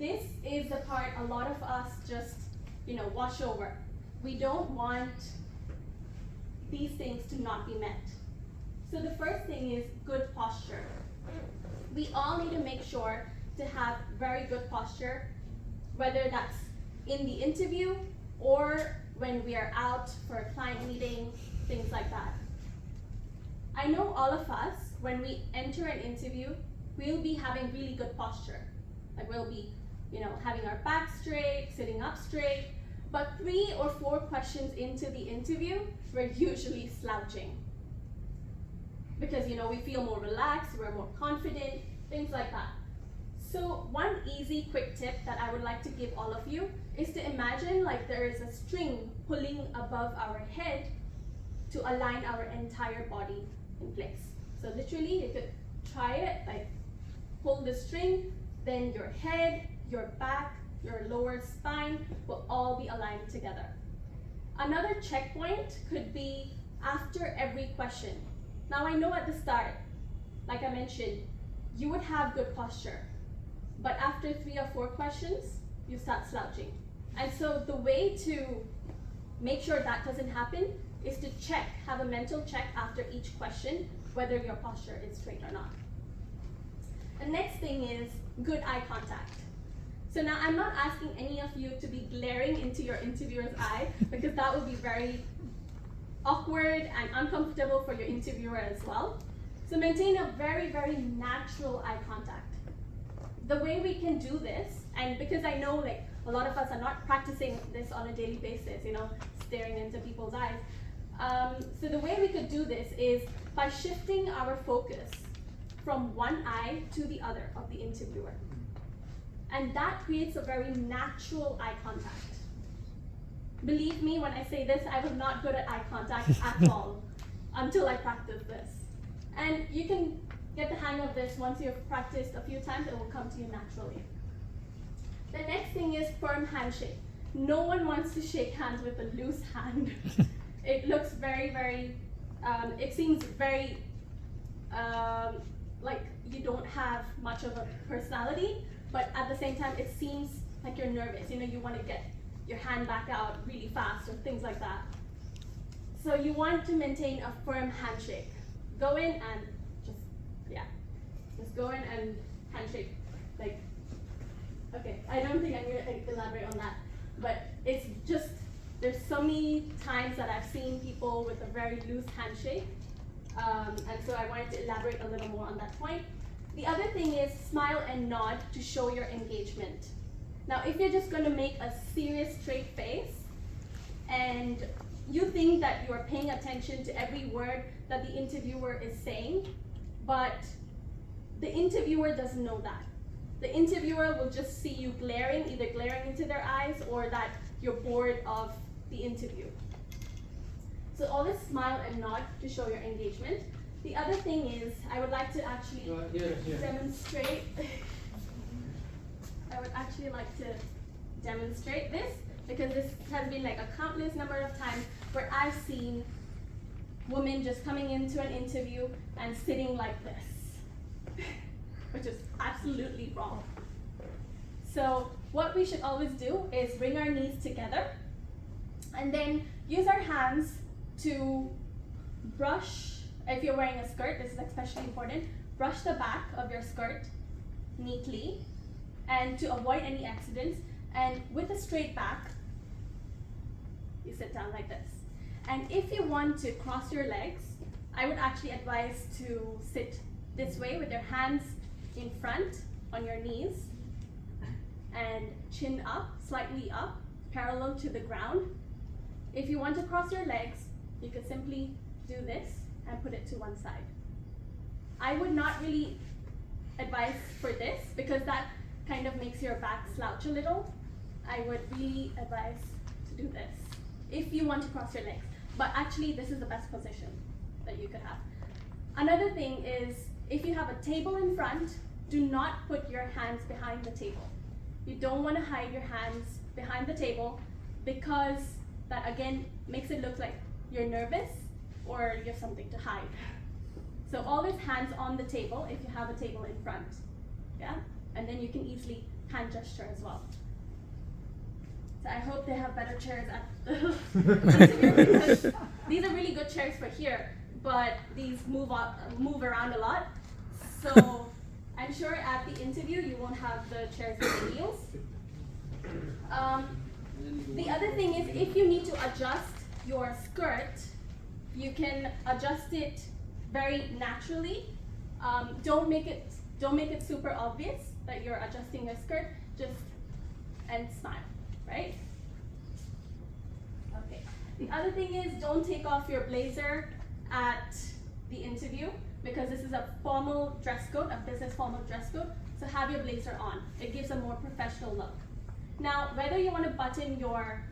this is the part a lot of us just, wash over. We don't want these things to not be met. So the first thing is good posture. We all need to make sure to have very good posture, whether that's in the interview or when we are out for a client meeting, things like that. I know all of us, when we enter an interview, we'll be having really good posture. Like we'll be, having our back straight, sitting up straight, but 3 or 4 questions into the interview, we're usually slouching. Because, we feel more relaxed, we're more confident, things like that. So one easy, quick tip that I would like to give all of you is to imagine like there is a string pulling above our head to align our entire body in place. So literally, you could try it, like pull the string, then your head, your back, your lower spine will all be aligned together. Another checkpoint could be after every question. Now I know at the start, like I mentioned, you would have good posture, but after 3 or 4 questions, you start slouching. And so the way to make sure that doesn't happen is to have a mental check after each question, whether your posture is straight or not. The next thing is good eye contact. So now I'm not asking any of you to be glaring into your interviewer's eye, because that would be very awkward and uncomfortable for your interviewer as well. So maintain a very, very natural eye contact. The way we can do this, and because I know like a lot of us are not practicing this on a daily basis, staring into people's eyes. So the way we could do this is by shifting our focus from one eye to the other of the interviewer. And that creates a very natural eye contact. Believe me when I say this, I was not good at eye contact at all until I practiced this. And you can get the hang of this once you've practiced a few times, it will come to you naturally. The next thing is firm handshake. No one wants to shake hands with a loose hand. It looks very, very, it seems very, like you don't have much of a personality, but at the same time, it seems like you're nervous. You want to get your hand back out really fast or things like that. So you want to maintain a firm handshake. Go in and just go in and handshake. Like, okay, I don't think I'm going to elaborate on that, but it's just, there's so many times that I've seen people with a very loose handshake, and so I wanted to elaborate a little more on that point. The other thing is smile and nod to show your engagement. Now, if you're just going to make a serious straight face and you think that you are paying attention to every word that the interviewer is saying, but the interviewer doesn't know that. The interviewer will just see you either glaring into their eyes or that you're bored of the interview. So always smile and nod to show your engagement. The other thing is, I would like to actually demonstrate. I would actually like to demonstrate this, because this has been like a countless number of times where I've seen women just coming into an interview and sitting like this, which is absolutely wrong. So what we should always do is bring our knees together and then use our hands to brush. If you're wearing a skirt, this is especially important, brush the back of your skirt neatly, and to avoid any accidents. And with a straight back, you sit down like this. And if you want to cross your legs, I would actually advise to sit this way with your hands in front on your knees and chin up, slightly up, parallel to the ground. If you want to cross your legs, you could simply do this and put it to one side. I would not really advise for this because that kind of makes your back slouch a little. I would really advise to do this if you want to cross your legs. But actually, this is the best position that you could have. Another thing is, if you have a table in front, do not put your hands behind the table. You don't want to hide your hands behind the table, because that again makes it look like you're nervous or you have something to hide. So always hands on the table if you have a table in front, yeah? And then you can easily hand gesture as well. So I hope they have better chairs at the interview, because these are really good chairs for here, but these move around a lot. So I'm sure at the interview you won't have the chairs with the wheels. The other thing is, if you need to adjust your skirt, you can adjust it very naturally. Don't make it super obvious that you're adjusting your skirt. And smile, right? Okay. The other thing is, don't take off your blazer at the interview, because this is a formal dress code, a business formal dress code. So have your blazer on. It gives a more professional look. Now, whether you want to button your,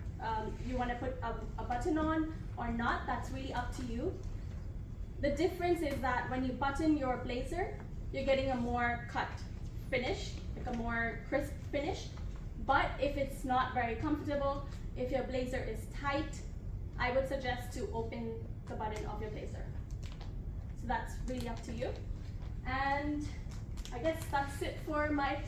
you want to put a button on or not, that's really up to you. The difference is that when you button your blazer, you're getting a more cut finish, like a more crisp finish. But if it's not very comfortable, if your blazer is tight, I would suggest to open the button of your blazer. So that's really up to you. And I guess that's it for my turn.